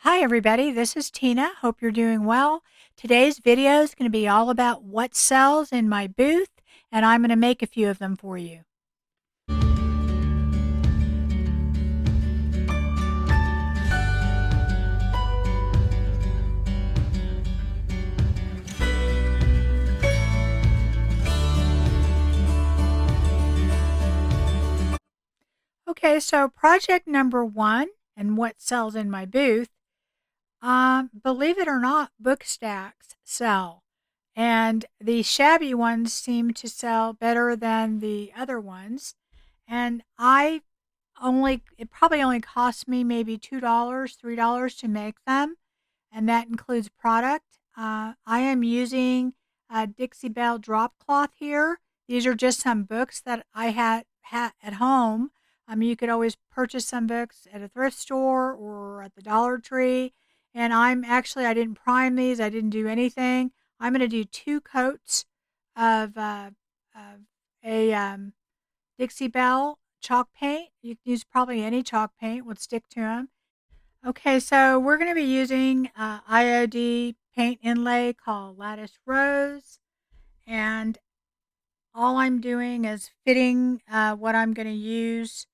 Hi everybody, this is Tina. Hope you're doing well. Today's video is going to be all about what sells in my booth, and I'm going to make a few of them for you. Okay, so project number one and what sells in my booth. Believe it or not, book stacks sell. And the shabby ones seem to sell better than the other ones. And it probably only cost me maybe $2, $3 to make them. And that includes product. I am using a Dixie Belle drop cloth here. These are just some books that I had at home. You could always purchase some books at a thrift store or at the Dollar Tree. And I didn't prime these. I didn't do anything. I'm going to do 2 coats of a Dixie Belle chalk paint. You can use probably any chalk paint, would stick to them. Okay, so we're going to be using IOD paint inlay called Lattice Rose. And all I'm doing is fitting what I'm going to use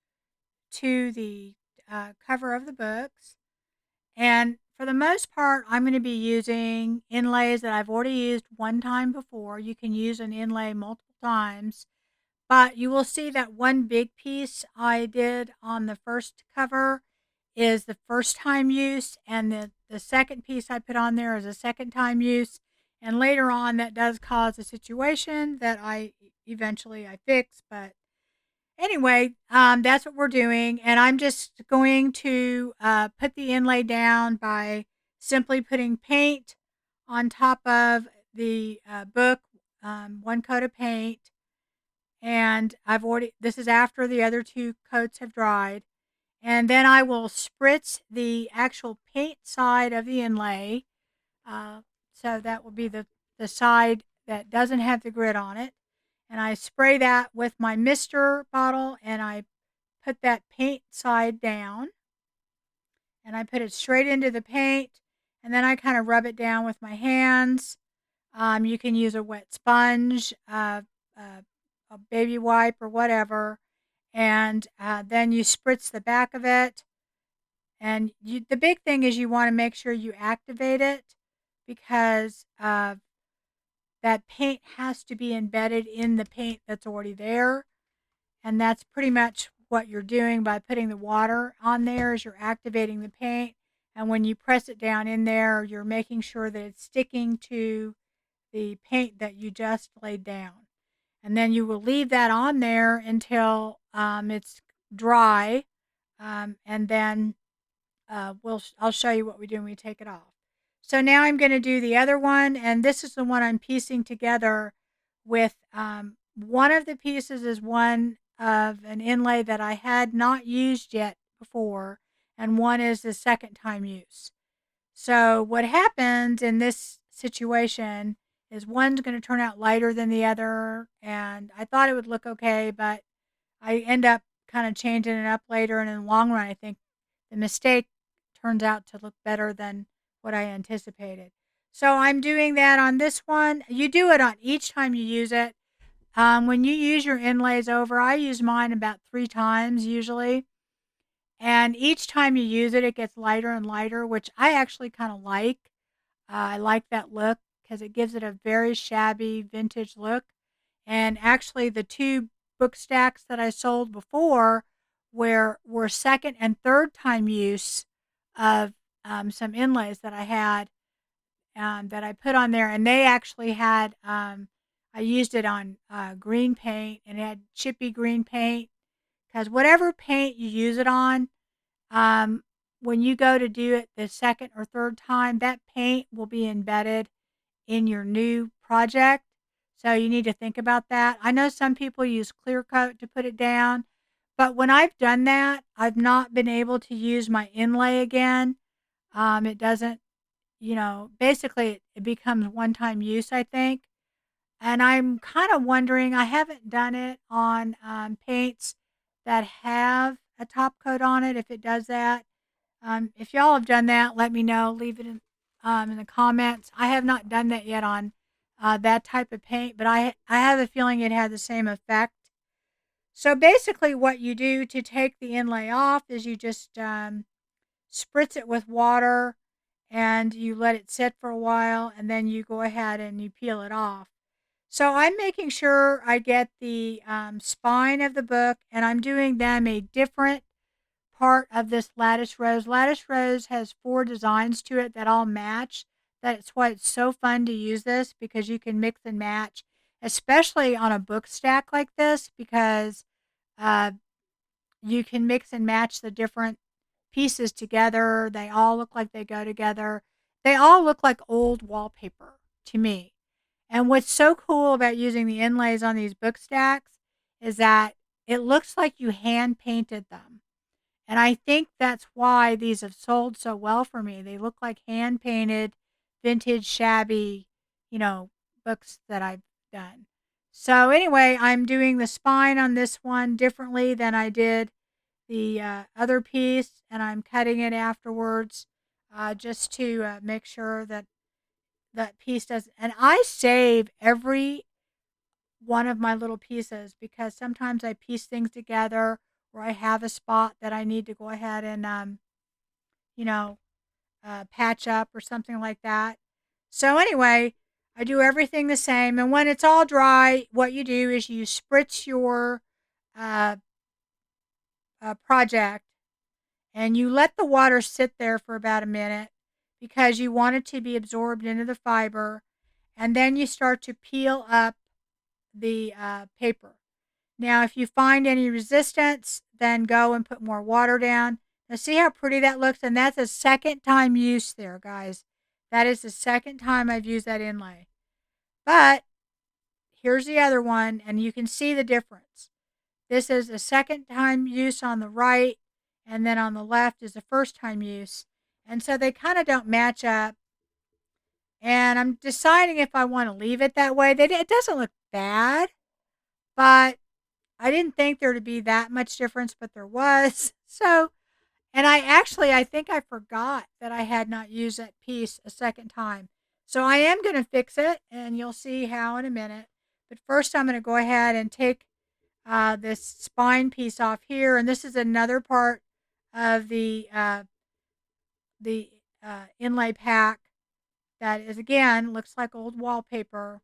to the cover of the books. And for the most part, I'm going to be using inlays that I've already used one time before. You can use an inlay multiple times, but you will see that one big piece I did on the first cover is the first time use, and the second piece I put on there is a second time use. And later on, that does cause a situation that I fix, but anyway, that's what we're doing, and I'm just going to put the inlay down by simply putting paint on top of the book, 1 coat of paint, and this is after the other 2 coats have dried, and then I will spritz the actual paint side of the inlay, uh, so that will be the side that doesn't have the grit on it, and I spray that with my mister bottle, and I put that paint side down, and I put it straight into the paint, and then I kind of rub it down with my hands. You can use a wet sponge, a baby wipe, or whatever, and then you spritz the back of it. And the big thing is you want to make sure you activate it because that paint has to be embedded in the paint that's already there. And that's pretty much what you're doing by putting the water on there is you're activating the paint. And when you press it down in there, you're making sure that it's sticking to the paint that you just laid down. And then you will leave that on there until it's dry. And then I'll show you what we do when we take it off. So now I'm going to do the other one, and this is the one I'm piecing together with one of the pieces is one of an inlay that I had not used yet before, and one is the second time use. So what happens in this situation is one's going to turn out lighter than the other, and I thought it would look okay, but I end up kind of changing it up later, and in the long run, I think the mistake turns out to look better than what I anticipated. So I'm doing that on this one. You do it on each time you use it. When you use your inlays over, I use mine about 3 times usually. And each time you use it, it gets lighter and lighter, which I actually kind of like. I like that look because it gives it a very shabby vintage look. And actually, the 2 book stacks that I sold before were second and third time use of some inlays that I had that I put on there, and they actually had. I used it on green paint, and it had chippy green paint because whatever paint you use it on, um, when you go to do it the second or third time, that paint will be embedded in your new project. So you need to think about that. I know some people use clear coat to put it down, but when I've done that, I've not been able to use my inlay again. It doesn't, basically it becomes one time use, I think. And I'm kind of wondering, I haven't done it on paints that have a top coat on it, if it does that. If y'all have done that, let me know. Leave it in the comments. I have not done that yet on that type of paint, but I have a feeling it had the same effect. So basically, what you do to take the inlay off is you just spritz it with water and you let it sit for a while, and then you go ahead and you peel it off. So I'm making sure I get the spine of the book, and I'm doing them a different part of this lattice rose. Lattice rose has 4 designs to it that all match. That's why it's so fun to use this, because you can mix and match, especially on a book stack like this, because uh, you can mix and match the different pieces together. They all look like they go together. They all look like old wallpaper to me. And what's so cool about using the inlays on these book stacks is that it looks like you hand painted them. And I think that's why these have sold so well for me. They look like hand painted, vintage, shabby, you know, books that I've done. So, anyway, I'm doing the spine on this one differently than I did the other piece, and I'm cutting it afterwards just to make sure that that piece does. And I save every one of my little pieces, because sometimes I piece things together, or I have a spot that I need to go ahead and, you know, patch up or something like that. So, anyway, I do everything the same. And when it's all dry, what you do is you spritz your uh, project, and you let the water sit there for about a minute because you want it to be absorbed into the fiber. And then you start to peel up the paper. Now, if you find any resistance, then go and put more water down. Now, see how pretty that looks? And that's a second time use there, guys. That is the second time I've used that inlay. But here's the other one, and you can see the difference. This is a second time use on the right, and then on the left is the first time use. And so they kind of don't match up. And I'm deciding if I want to leave it that way. It doesn't look bad, but I didn't think there to be that much difference, but there was. So, and I think I forgot that I had not used that piece a second time. So I am going to fix it, and you'll see how in a minute. But first, I'm going to go ahead and take this spine piece off here, and this is another part of the inlay pack that is, again, looks like old wallpaper.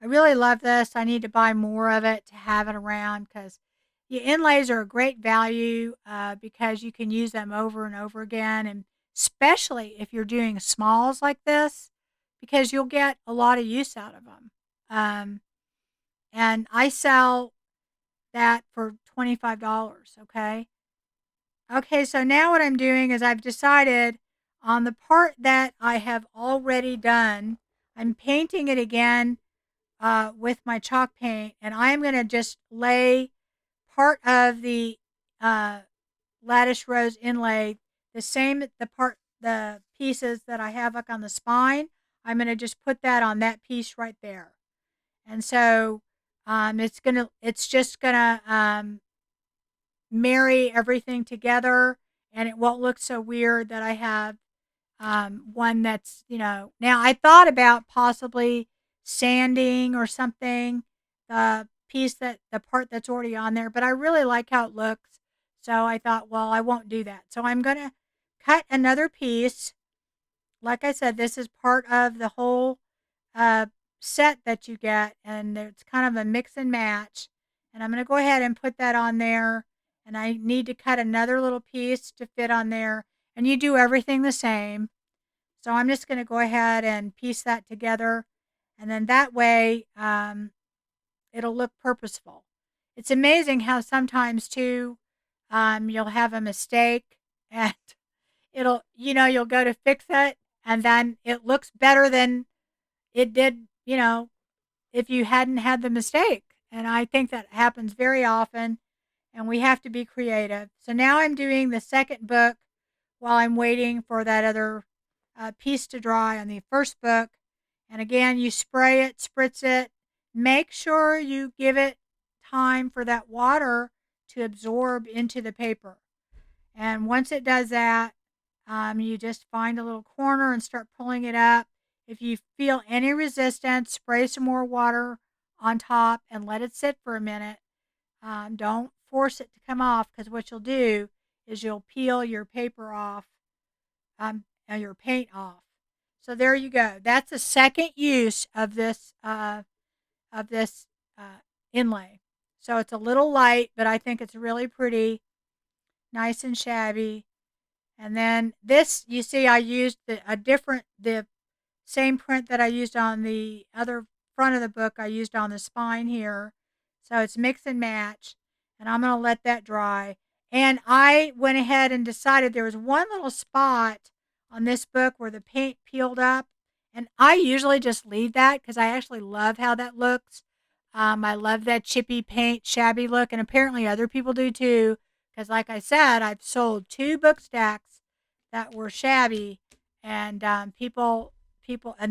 I really love this. I need to buy more of it to have it around, because the inlays are a great value because you can use them over and over again, and especially if you're doing smalls like this, because you'll get a lot of use out of them. And I sell that for $25, okay? Okay, so now what I'm doing is I've decided on the part that I have already done, I'm painting it again with my chalk paint, and I'm going to just lay part of the uh, lattice rose inlay, the pieces that I have like on the spine. I'm going to just put that on that piece right there, and so it's just gonna marry everything together, and it won't look so weird that I have one that's, now I thought about possibly sanding or something the part that's already on there, but I really like how it looks. So I thought, well, I won't do that. So I'm going to cut another piece. Like I said, this is part of the whole uh, set that you get, and it's kind of a mix and match. And I'm going to go ahead and put that on there. And I need to cut another little piece to fit on there. And you do everything the same. So I'm just going to go ahead and piece that together. And then that way, it'll look purposeful. It's amazing how sometimes, too, you'll have a mistake, and you'll go to fix it, and then it looks better than it did, if you hadn't had the mistake. And I think that happens very often, and we have to be creative. So now I'm doing the second book while I'm waiting for that other piece to dry on the first book. And again, you spray it, spritz it. Make sure you give it time for that water to absorb into the paper. And once it does that, you just find a little corner and start pulling it up. If you feel any resistance, spray some more water on top and let it sit for a minute. Don't force it to come off, because what you'll do is you'll peel your paper off, and your paint off. So there you go. That's the second use of this uh, inlay. So it's a little light, but I think it's really pretty, nice and shabby. And then this, you see, I used the same print that I used on the other front of the book. I used on the spine here. So it's mix and match. And I'm going to let that dry. And I went ahead and decided there was one little spot on this book where the paint peeled up. And I usually just leave that because I actually love how that looks. I love that chippy paint, shabby look. And apparently other people do too. Because like I said, I've sold 2 book stacks that were shabby. And and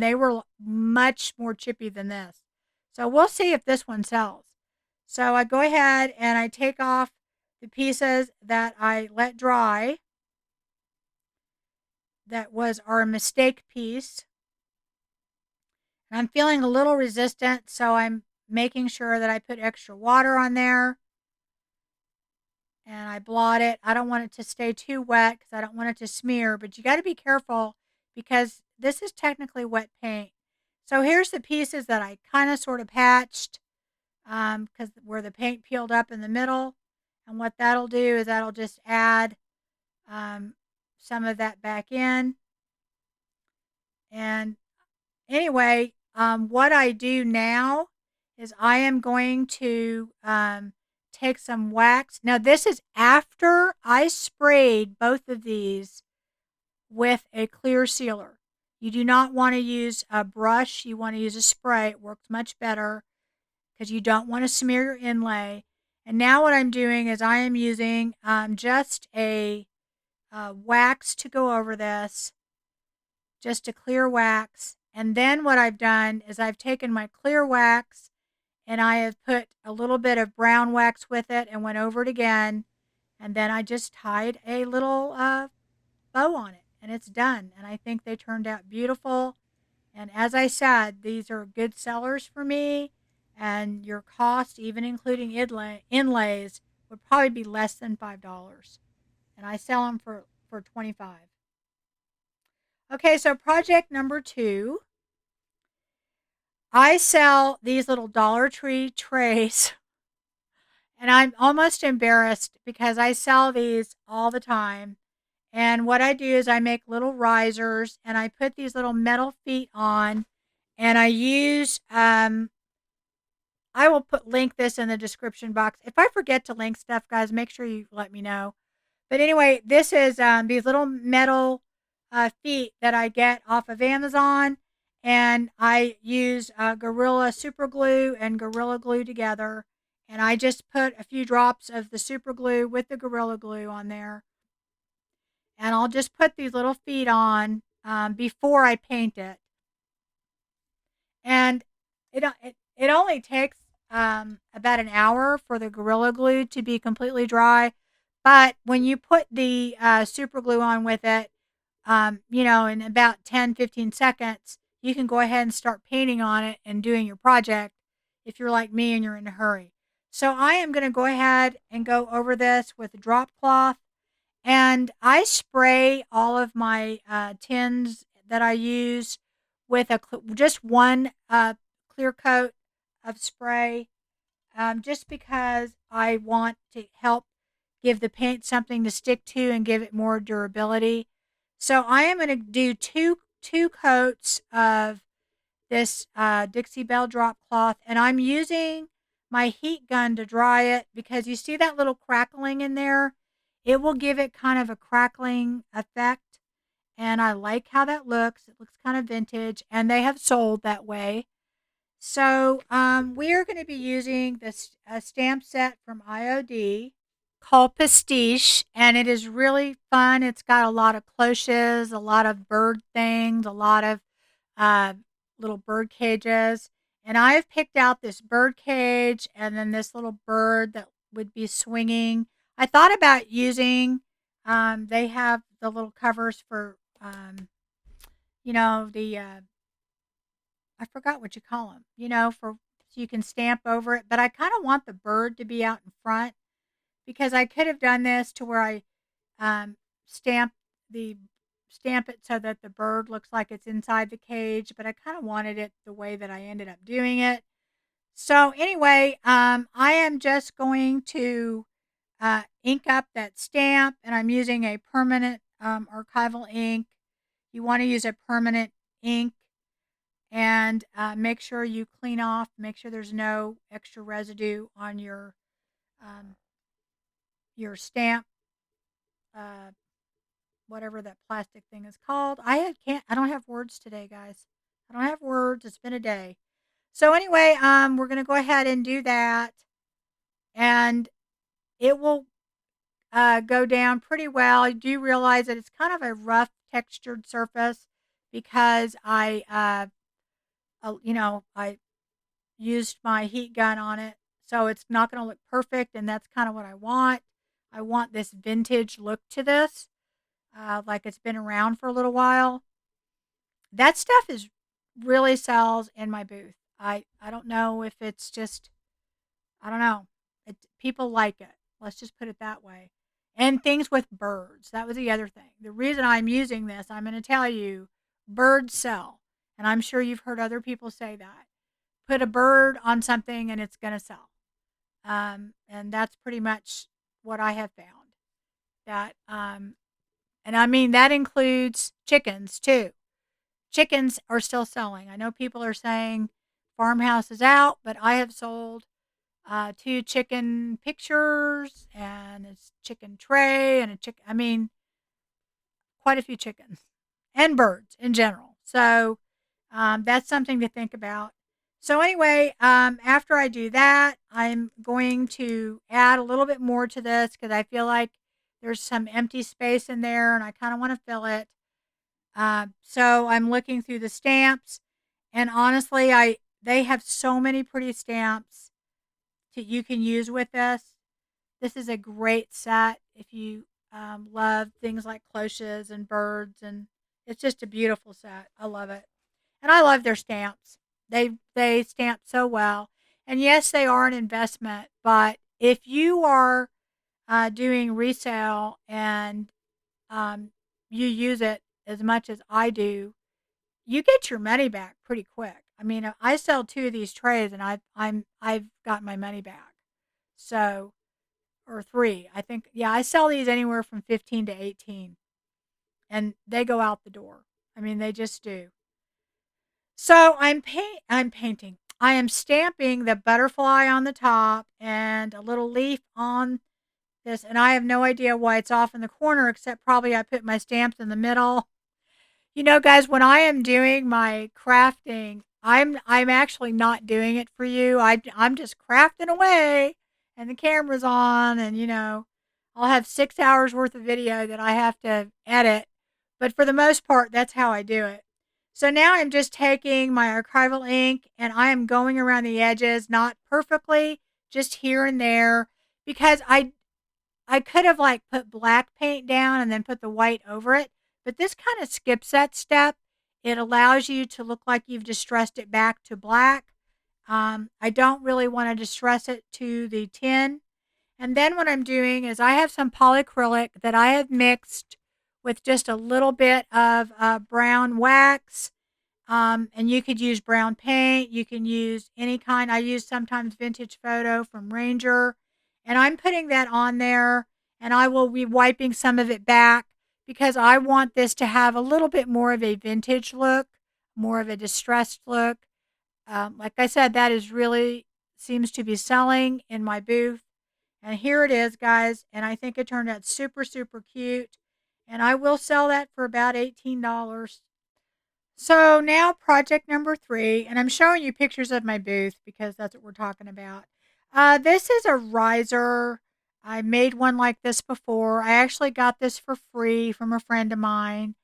they were much more chippy than this. So we'll see if this one sells. So I go ahead and I take off the pieces that I let dry. That was our mistake piece. And I'm feeling a little resistant, so I'm making sure that I put extra water on there. And I blot it. I don't want it to stay too wet because I don't want it to smear. But you got to be careful because this is technically wet paint. So here's the pieces that I kind of sort of patched, because where the paint peeled up in the middle. And what that'll do is that'll just add some of that back in. And anyway, what I do now is I am going to take some wax. Now, this is after I sprayed both of these with a clear sealer. You do not want to use a brush. You want to use a spray. It works much better because you don't want to smear your inlay. And now what I'm doing is I am using just a wax to go over this, just a clear wax. And then what I've done is I've taken my clear wax and I have put a little bit of brown wax with it and went over it again. And then I just tied a little bow on it and it's done. And I think they turned out beautiful. And as I said, these are good sellers for me. And your cost, even including inlays, would probably be less than $5. And I sell them for $25. Okay, so project number 2. I sell these little Dollar Tree trays. And I'm almost embarrassed because I sell these all the time. And what I do is I make little risers and I put these little metal feet on. And I use, I will link this in the description box. If I forget to link stuff, guys, make sure you let me know. But anyway, this is these little metal feet that I get off of Amazon. And I use Gorilla Super Glue and Gorilla Glue together. And I just put a few drops of the super glue with the Gorilla Glue on there. And I'll just put these little feet on before I paint it. And it only takes about an hour for the Gorilla Glue to be completely dry. But when you put the super glue on with it, in about 10-15 seconds, you can go ahead and start painting on it and doing your project if you're like me and you're in a hurry. So I am going to go ahead and go over this with a drop cloth. And I spray all of my tins that I use with just one clear coat of spray, just because I want to help give the paint something to stick to and give it more durability. So I am going to do two coats of this Dixie Belle drop cloth, and I'm using my heat gun to dry it because you see that little crackling in there? It will give it kind of a crackling effect, and I like how that looks. It looks kind of vintage, and they have sold that way. So we are going to be using this stamp set from IOD called Pastiche, and it is really fun. It's got a lot of cloches, a lot of bird things, a lot of uh, little bird cages. And I have picked out this bird cage and then this little bird that would be swinging. I thought about using They have the little covers for, you know, I forgot what you call them, for so you can stamp over it. But I kind of want the bird to be out in front because I could have done this to where I um, stamp the stamp it so that the bird looks like it's inside the cage, but I kind of wanted it the way that I ended up doing it. So anyway, I am just going to ink up that stamp, and I'm using a permanent archival ink. You want to use a permanent ink, and make sure you clean off, make sure there's no extra residue on um, your stamp, uh, whatever that plastic thing is called. I don't have words today, guys. I don't have words. It's been a day. So anyway, we're gonna go ahead and do that, and it will go down pretty well. I do realize that it's kind of a rough textured surface because I used my heat gun on it, so it's not going to look perfect, and that's kind of what I want. I want this vintage look to this, like it's been around for a little while. That stuff is really sells in my booth. I don't know if it's just I don't know. People like it. Let's just put it that way. And things with birds. That was the other thing. The reason I'm using this, I'm going to tell you, birds sell. And I'm sure you've heard other people say that. Put a bird on something and it's going to sell. And that's pretty much what I have found. That and I mean that includes chickens too. Chickens are still selling. I know people are saying farmhouse is out, but I have sold two chicken pictures and a chicken tray and a chicken. I mean, quite a few chickens and birds in general. So that's something to think about. So anyway, after I do that, I'm going to add a little bit more to this because I feel like there's some empty space in there and I kind of want to fill it. So I'm looking through the stamps, and honestly, I they have so many pretty stamps that you can use with this. This is a great set if you love things like cloches and birds, and it's just a beautiful set. I love it, and I love their stamps. They stamp so well, and yes, they are an investment. But if you are doing resale and um, you use it as much as I do, you get your money back pretty quick. I mean, I sell two of these trays, and I've got my money back. So or three. I think, yeah, I sell these anywhere from 15 to 18 and they go out the door. I mean, they just do. So I'm painting. I am stamping the butterfly on the top and a little leaf on this, and I have no idea why it's off in the corner except probably I put my stamps in the middle. Guys, when I am doing my crafting, I'm actually not doing it for you. I'm just crafting away, and the camera's on, and I'll have 6 hours worth of video that I have to edit. But for the most part, that's how I do it. So now I'm just taking my archival ink and I am going around the edges, not perfectly, just here and there, because I could have like put black paint down and then put the white over it, but this kind of skips that step. It allows you to look like you've distressed it back to black. I don't really want to distress it to the tin. And then what I'm doing is I have some polyacrylic that I have mixed with just a little bit of brown wax. And you could use brown paint. You can use any kind. I use sometimes vintage photo from Ranger. And I'm putting that on there. And I will be wiping some of it back because I want this to have a little bit more of a vintage look, more of a distressed look. Like I said, that is really seems to be selling in my booth. And here it is, guys. And I think it turned out super, super cute. And I will sell that for about $18. So now project number 3, and I'm showing you pictures of my booth because that's what we're talking about. This is a riser. I made one like this before. I actually got this for free from a friend of mine.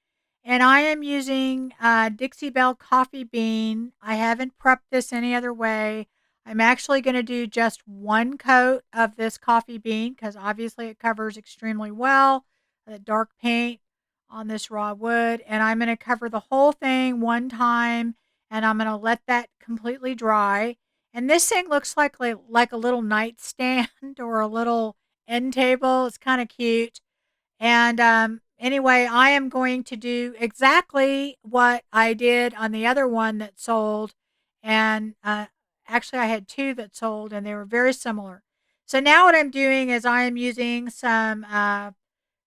And I am using Dixie Belle coffee bean. I haven't prepped this any other way. I'm actually going to do just one coat of this coffee bean because obviously it covers extremely well, the dark paint on this raw wood, and I'm going to cover the whole thing one time, and I'm going to let that completely dry. And this thing looks like a little nightstand or a little end table. It's kind of cute. And anyway, I am going to do exactly what I did on the other one that sold. And actually, I had two that sold, and they were very similar. So now what I'm doing is I am using some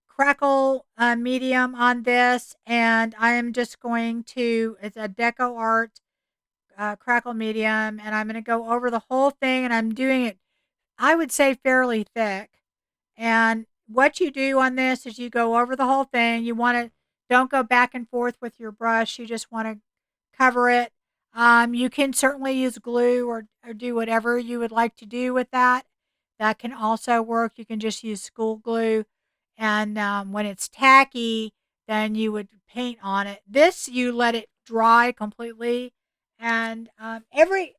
crackle medium on this, and I am just going to, it's a deco art crackle medium, and I'm going to go over the whole thing, and I'm doing it, I would say, fairly thick. And what you do on this is you go over the whole thing. You want to, don't go back and forth with your brush. You just want to cover it. You can certainly use glue or do whatever you would like to do with that. That can also work. You can just use school glue. And when it's tacky, then you would paint on it. This, you let it dry completely. And every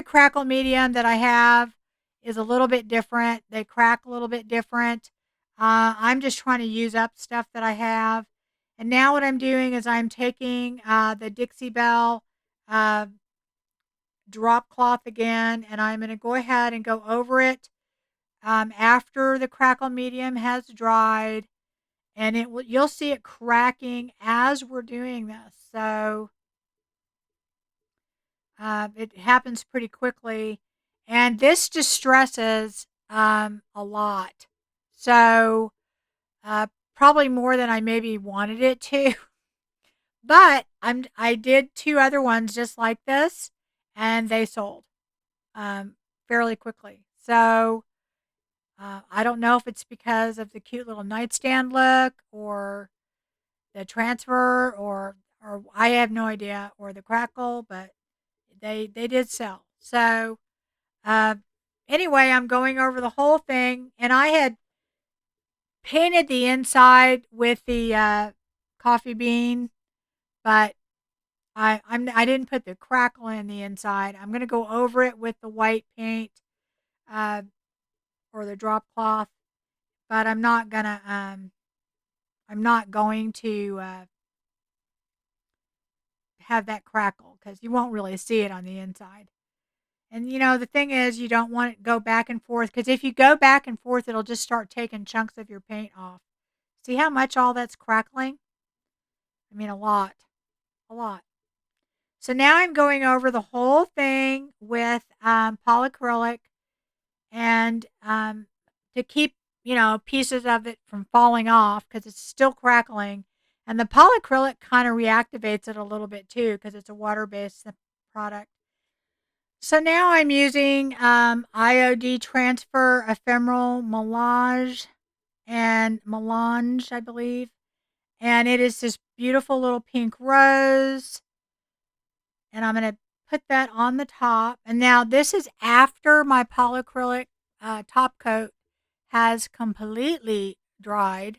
crackle medium that I have is a little bit different. They crack a little bit different. I'm just trying to use up stuff that I have. And now what I'm doing is I'm taking the Dixie Belle uh, drop cloth again, and I'm going to go ahead and go over it after the crackle medium has dried, and you'll see it cracking as we're doing this. So it happens pretty quickly, and this distresses a lot. So probably more than I maybe wanted it to. But I did two other ones just like this, and they sold fairly quickly. So I don't know if it's because of the cute little nightstand look, or the transfer, or I have no idea, or the crackle, but they did sell. So uh, anyway, I'm going over the whole thing, and I had painted the inside with the coffee bean, but I didn't put the crackle in the inside. I'm gonna go over it with the white paint uh, or the drop cloth, but I'm not going to have that crackle because you won't really see it on the inside. And the thing is, you don't want it to go back and forth, because if you go back and forth, it'll just start taking chunks of your paint off. See how much all that's crackling? I mean, a lot, a lot. So now I'm going over the whole thing with polyacrylic, and to keep pieces of it from falling off because it's still crackling. And the polyacrylic kind of reactivates it a little bit too because it's a water-based product. So now I'm using IOD Transfer Ephemeral Melange, I believe. And it is this beautiful little pink rose. And I'm going to put that on the top. And now this is after my polyacrylic top coat has completely dried.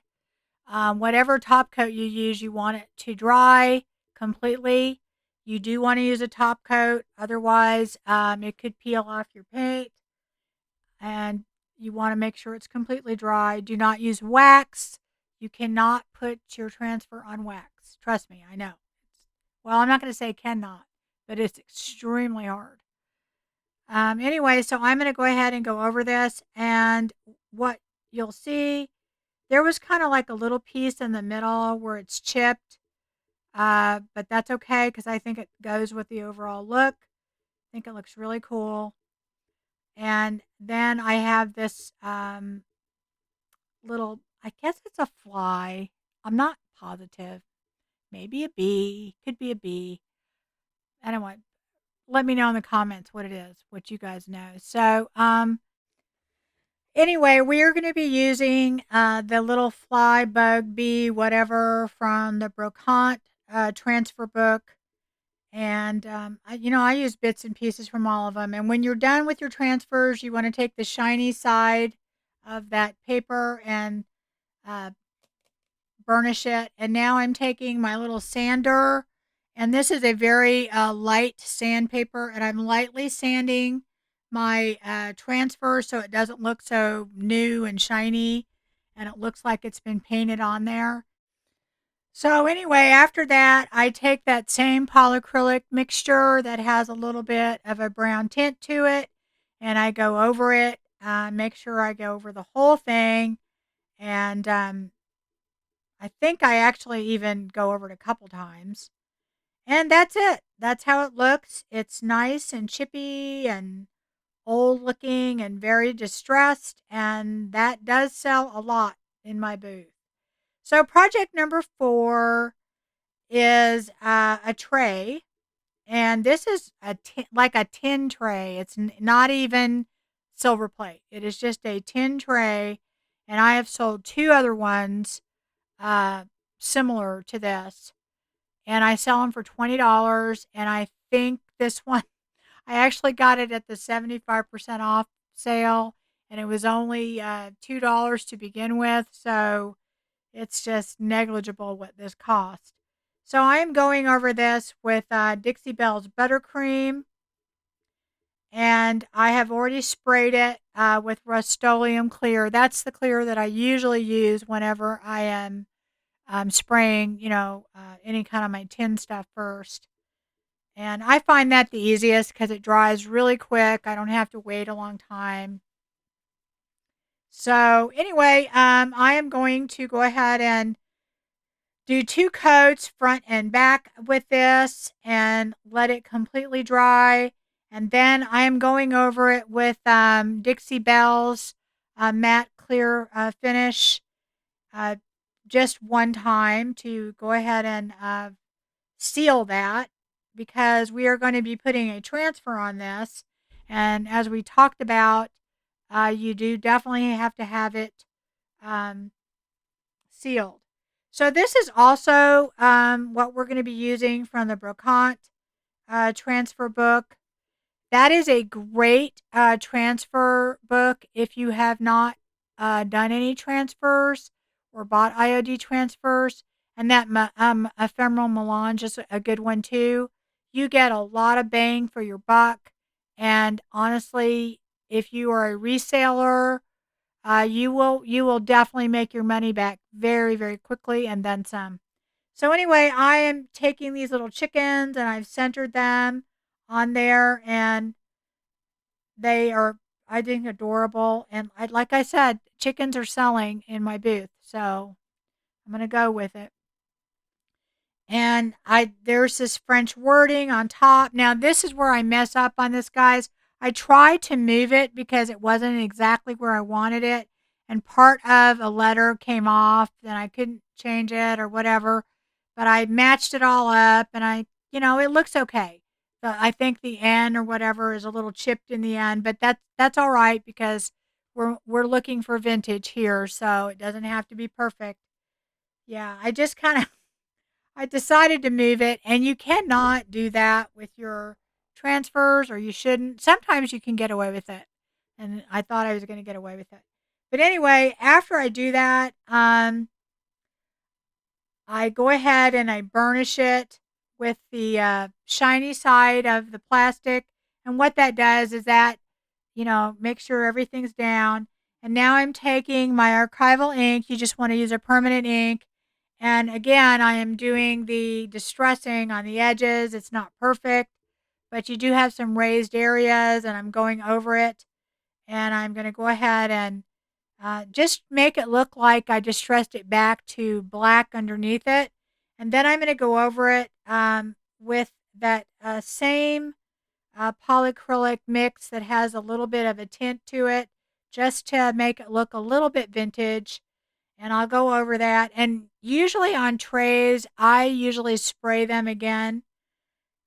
Whatever top coat you use, you want it to dry completely. You do want to use a top coat, otherwise it could peel off your paint. And you want to make sure it's completely dry. Do not use wax. You cannot put your transfer on wax. Trust me, I know. Well, I'm not going to say cannot, but it's extremely hard. Anyway, so I'm going to go ahead and go over this, and what you'll see, there was kind of like a little piece in the middle where it's chipped, but that's okay because I think it goes with the overall look. I think it looks really cool. And then I have this little, I guess it's a fly. I'm not positive. Maybe a bee. Could be a bee. Anyway, let me know in the comments what it is, what you guys know. So, anyway, we are going to be using the little fly, bug, bee, whatever from the Brocante transfer book. And, I use bits and pieces from all of them. And when you're done with your transfers, you want to take the shiny side of that paper and uh, burnish it. And now I'm taking my little sander, and this is a very light sandpaper, and I'm lightly sanding my transfer so it doesn't look so new and shiny. and it looks like it's been painted on there. So anyway, after that, I take that same polyacrylic mixture that has a little bit of a brown tint to it, and I go over it, make sure I go over the whole thing, and I think I actually even go over it a couple times. And that's it. That's how it looks. It's nice and chippy and old looking and very distressed, and that does sell a lot in my booth. So project number 4 is a tray, and this is like a tin tray. It's not even silver plate. It is just a tin tray, and I have sold 2 other ones uh, similar to this, and I sell them for $20. And I think this one, I actually got it at the 75% off sale, and it was only $2 to begin with. So it's just negligible what this cost. So I am going over this with Dixie Bell's buttercream, and I have already sprayed it with Rust-Oleum clear. That's the clear that I usually use whenever I am spraying, any kind of my tin stuff first. And I find that the easiest because it dries really quick. I don't have to wait a long time. So anyway, I am going to go ahead and do 2 coats front and back with this and let it completely dry. And then I am going over it with Dixie Bell's matte clear finish uh, just one time to go ahead and seal that, because we are going to be putting a transfer on this. And as we talked about, you do definitely have to have it um, sealed. So this is also what we're going to be using from the Brocante transfer book. That is a great transfer book if you have not done any transfers or bought IOD transfers. And that ephemeral melange is a good one too. You get a lot of bang for your buck. And honestly, if you are a reseller, you will definitely make your money back very, very quickly and then some. So anyway, I am taking these little chickens and I've centered them on there, and they are, I think, adorable. And like I said, chickens are selling in my booth, so I'm going to go with it. And there's this French wording on top. Now this is where I mess up on this, guys. I tried to move it because it wasn't exactly where I wanted it, and part of a letter came off, and I couldn't change it or whatever. But I matched it all up, and it looks okay. I think the N or whatever is a little chipped in the end, but that's all right because we're looking for vintage here, so it doesn't have to be perfect. Yeah, I decided to move it, and you cannot do that with your transfers, or you shouldn't. Sometimes you can get away with it, and I thought I was going to get away with it. But anyway, after I do that, I go ahead and I burnish it with the shiny side of the plastic. And what that does is that, make sure everything's down. And now I'm taking my archival ink. You just want to use a permanent ink. And again, I am doing the distressing on the edges. It's not perfect, but you do have some raised areas, and I'm going over it. And I'm going to go ahead and just make it look like I distressed it back to black underneath it. And then I'm going to go over it with that same polyacrylic mix that has a little bit of a tint to it, just to make it look a little bit vintage. And I'll go over that. And usually on trays, I usually spray them again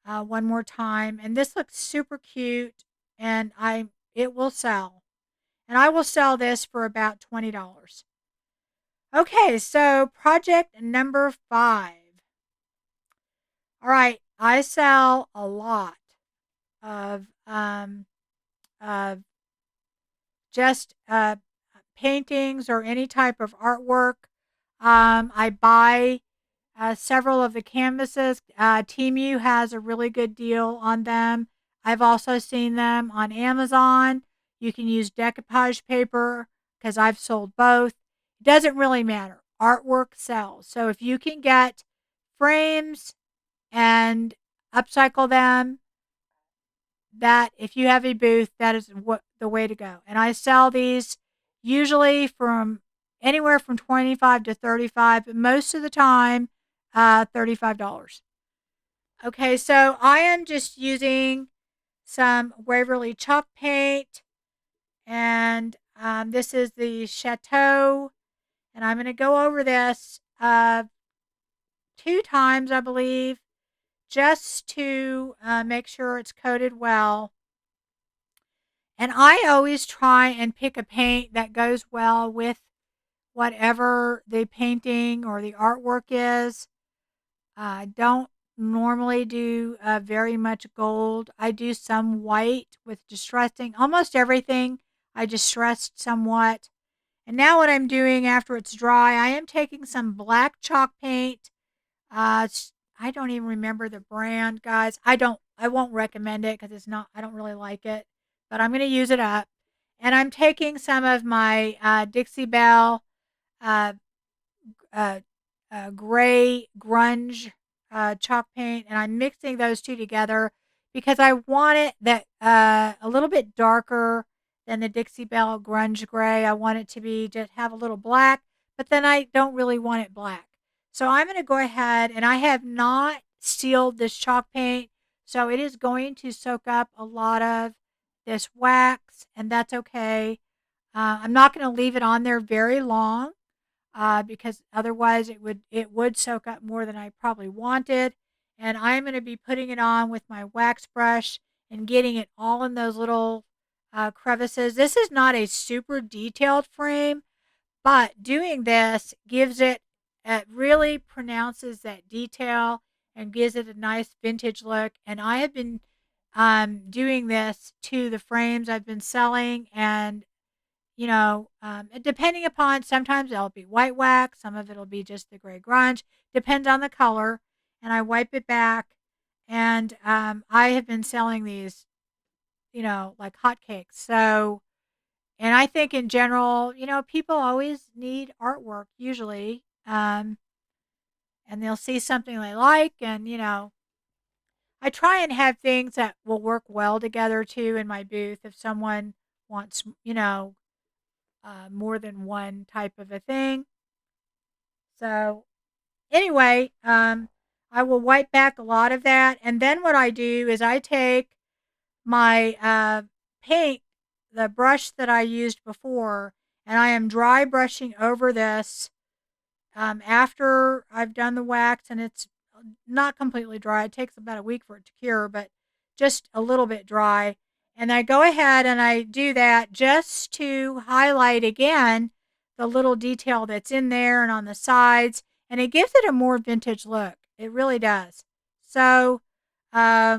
one more time. And this looks super cute, and it will sell. And I will sell this for about $20. Okay, so project number 5. All right, I sell a lot of of just paintings or any type of artwork. I buy several of the canvases. Temu has a really good deal on them. I've also seen them on Amazon. You can use decoupage paper because I've sold both. It doesn't really matter. Artwork sells. So if you can get frames and upcycle them, that if you have a booth, that is what the way to go. And I sell these usually from anywhere from 25 to 35, but most of the time $35. Okay, so I am just using some Waverly chalk paint, and this is the Chateau, and I'm going to go over this 2 times, I believe, just to make sure it's coated well. And I always try and pick a paint that goes well with whatever the painting or the artwork is. I don't normally do very much gold. I do some white with distressing. Almost everything I distressed somewhat. And now what I'm doing after it's dry, I am taking some black chalk paint. I don't even remember the brand, guys. I won't recommend it because it's not. I don't really like it, but I'm going to use it up. And I'm taking some of my Dixie Belle uh, uh, gray grunge chalk paint, and I'm mixing those two together because I want it that a little bit darker than the Dixie Belle grunge gray. I want it to be just have a little black, but then I don't really want it black. So I'm going to go ahead, and I have not sealed this chalk paint, so it is going to soak up a lot of this wax, and that's okay. I'm not going to leave it on there very long because otherwise it would soak up more than I probably wanted. And I'm going to be putting it on with my wax brush and getting it all in those little crevices. This is not a super detailed frame, but doing this gives it really pronounces that detail and gives it a nice vintage look. And I have been doing this to the frames I've been selling, and depending upon, sometimes it'll be white wax, some of it'll be just the gray grunge, depends on the color. And I wipe it back, and I have been selling these, like hotcakes. So, and I think in general, people always need artwork usually, and they'll see something they like, and I try and have things that will work well together too in my booth if someone wants, more than one type of a thing. So anyway, I will wipe back a lot of that, and then what I do is I take my paint, the brush that I used before, and I am dry brushing over this after I've done the wax, and it's not completely dry. It takes about a week for it to cure, but just a little bit dry. And I go ahead and I do that just to highlight again the little detail that's in there and on the sides, and it gives it a more vintage look. It really does. So I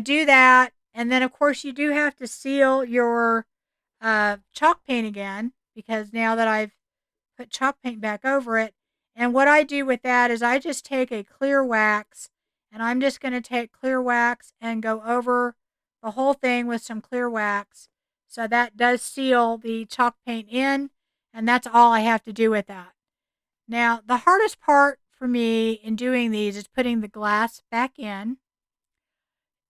do that, and then of course you do have to seal your chalk paint again because now that I've put chalk paint back over it. And what I do with that is I just take a clear wax, and I'm just going to take clear wax and go over the whole thing with some clear wax. So that does seal the chalk paint in, and that's all I have to do with that. Now, the hardest part for me in doing these is putting the glass back in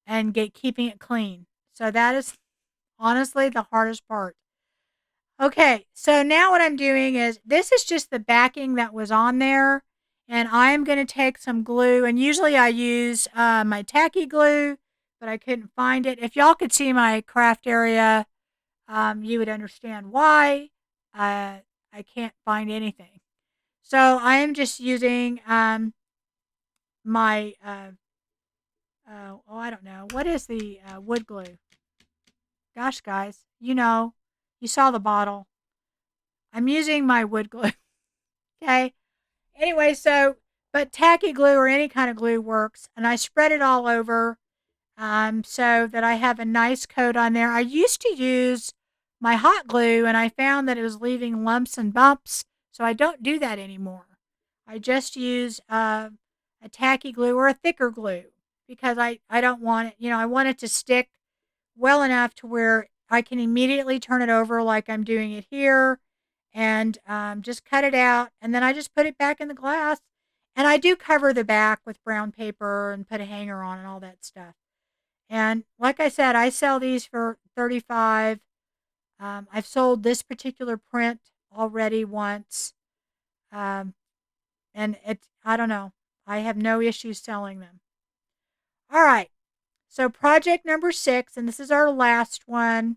and keeping it clean. So that is honestly the hardest part. Okay, so now what I'm doing is, this is just the backing that was on there, and I'm going to take some glue, and usually I use my tacky glue, but I couldn't find it. If y'all could see my craft area, you would understand why I can't find anything. So I am just using my, I don't know, what is the wood glue? Gosh, guys, you saw the bottle. I'm using my wood glue. Okay. Anyway, but tacky glue or any kind of glue works. And I spread it all over so that I have a nice coat on there. I used to use my hot glue, and I found that it was leaving lumps and bumps. So I don't do that anymore. I just use a tacky glue or a thicker glue because I don't want it, I want it to stick well enough to where I can immediately turn it over like I'm doing it here, and just cut it out. And then I just put it back in the glass. And I do cover the back with brown paper and put a hanger on and all that stuff. And like I said, I sell these for 35. I've sold this particular print already once. Um, and I don't know. I have no issues selling them. All right. So project number 6, and this is our last one.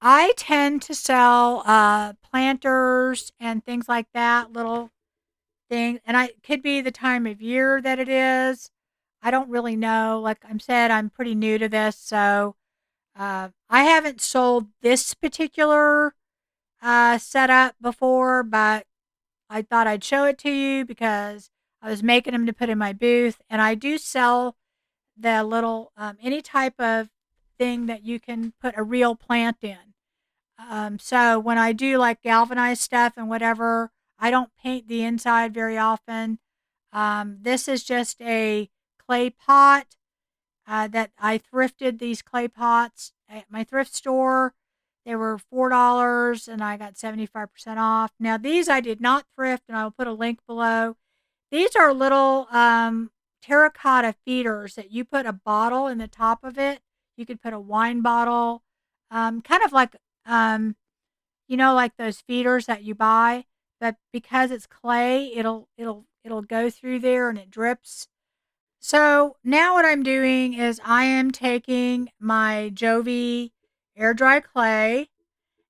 I tend to sell planters and things like that, little things. And it could be the time of year that it is. I don't really know. Like I said, I'm pretty new to this, so I haven't sold this particular setup before, but I thought I'd show it to you because I was making them to put in my booth, and I do sell the little any type of thing that you can put a real plant in. So when I do like galvanized stuff and whatever, I don't paint the inside very often. This is just a clay pot that I thrifted these clay pots at my thrift store. They were $4 and I got 75% off. Now, these I did not thrift, and I'll put a link below. These are little terracotta feeders that you put a bottle in the top of it. You could put a wine bottle, kind of like, like those feeders that you buy. But because it's clay, it'll go through there and it drips. So now what I'm doing is I am taking my Jovi air dry clay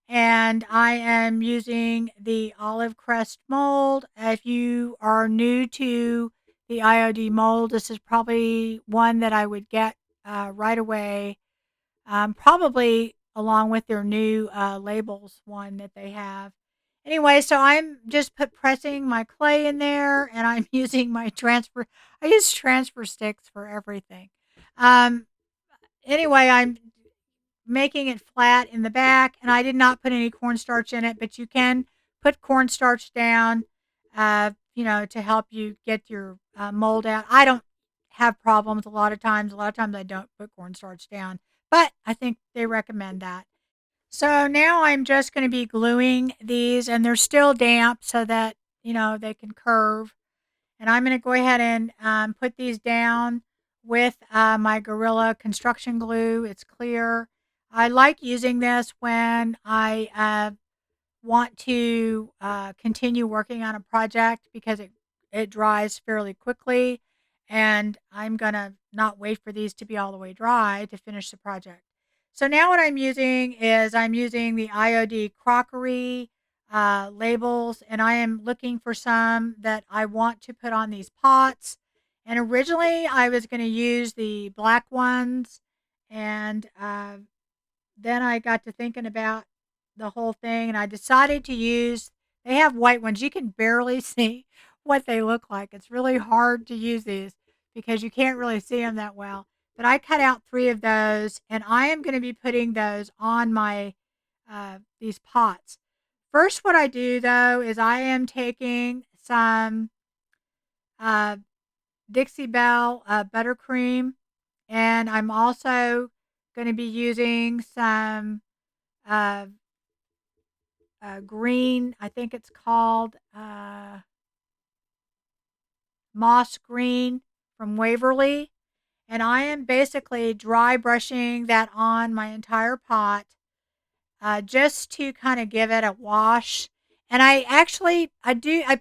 and I am using the olive crest mold. If you are new to the IOD mold, this is probably one that I would get right away, probably along with their new labels one that they have. Anyway, so I'm just pressing my clay in there, and I'm using my transfer. I use transfer sticks for everything. Um, anyway, I'm making it flat in the back, and I did not put any cornstarch in it, but you can put cornstarch down, to help you get your mold out. I don't have problems a lot of times. A lot of times I don't put cornstarch down, but I think they recommend that. So now I'm just going to be gluing these, and they're still damp so that, they can curve. And I'm going to go ahead and put these down with my Gorilla construction glue. It's clear. I like using this when I want to continue working on a project because it dries fairly quickly. And I'm going to not wait for these to be all the way dry to finish the project. So now what I'm using is I'm using the IOD crockery labels, and I am looking for some that I want to put on these pots. And originally I was going to use the black ones, and then I got to thinking about the whole thing, and I decided to use. They have white ones. You can barely see what they look like. It's really hard to use these because you can't really see them that well. But I cut out 3 of those, and I am going to be putting those on my these pots. First, what I do though is I am taking some uh, Dixie Belle buttercream, and I'm also going to be using some uh, green. I think it's called moss green from Waverly. And I am basically dry brushing that on my entire pot just to kind of give it a wash. And I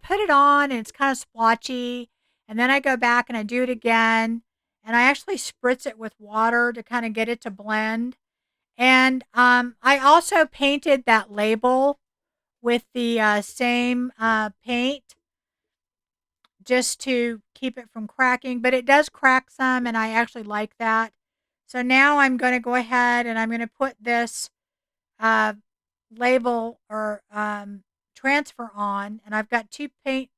put it on and it's kind of splotchy. And then I go back and I do it again. And I actually spritz it with water to kind of get it to blend. And I also painted that label with the same paint just to keep it from cracking, but it does crack some, and I actually like that. So now I'm going to go ahead and I'm going to put this uh, label or transfer on, and I've got 2 paint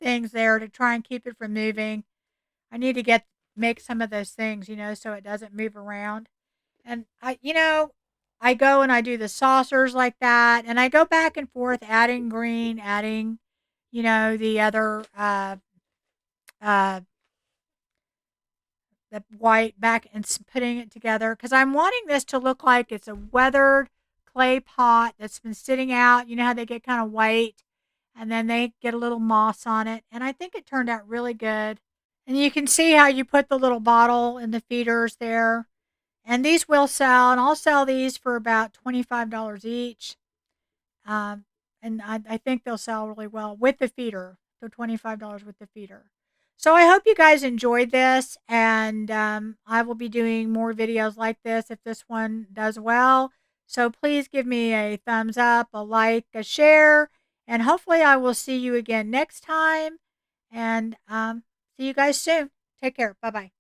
things there to try and keep it from moving. I need to make some of those things, so it doesn't move around. And I go and I do the saucers like that, and I go back and forth, adding green, adding, the other, uh, the white back and putting it together because I'm wanting this to look like it's a weathered clay pot that's been sitting out. You know how they get kind of white and then they get a little moss on it. And I think it turned out really good. And you can see how you put the little bottle in the feeders there. And these will sell, and I'll sell these for about $25 each. Um, and I think they'll sell really well with the feeder. So $25 with the feeder. So I hope you guys enjoyed this, and I will be doing more videos like this if this one does well. So please give me a thumbs up, a like, a share, and hopefully I will see you again next time. And see you guys soon. Take care. Bye bye.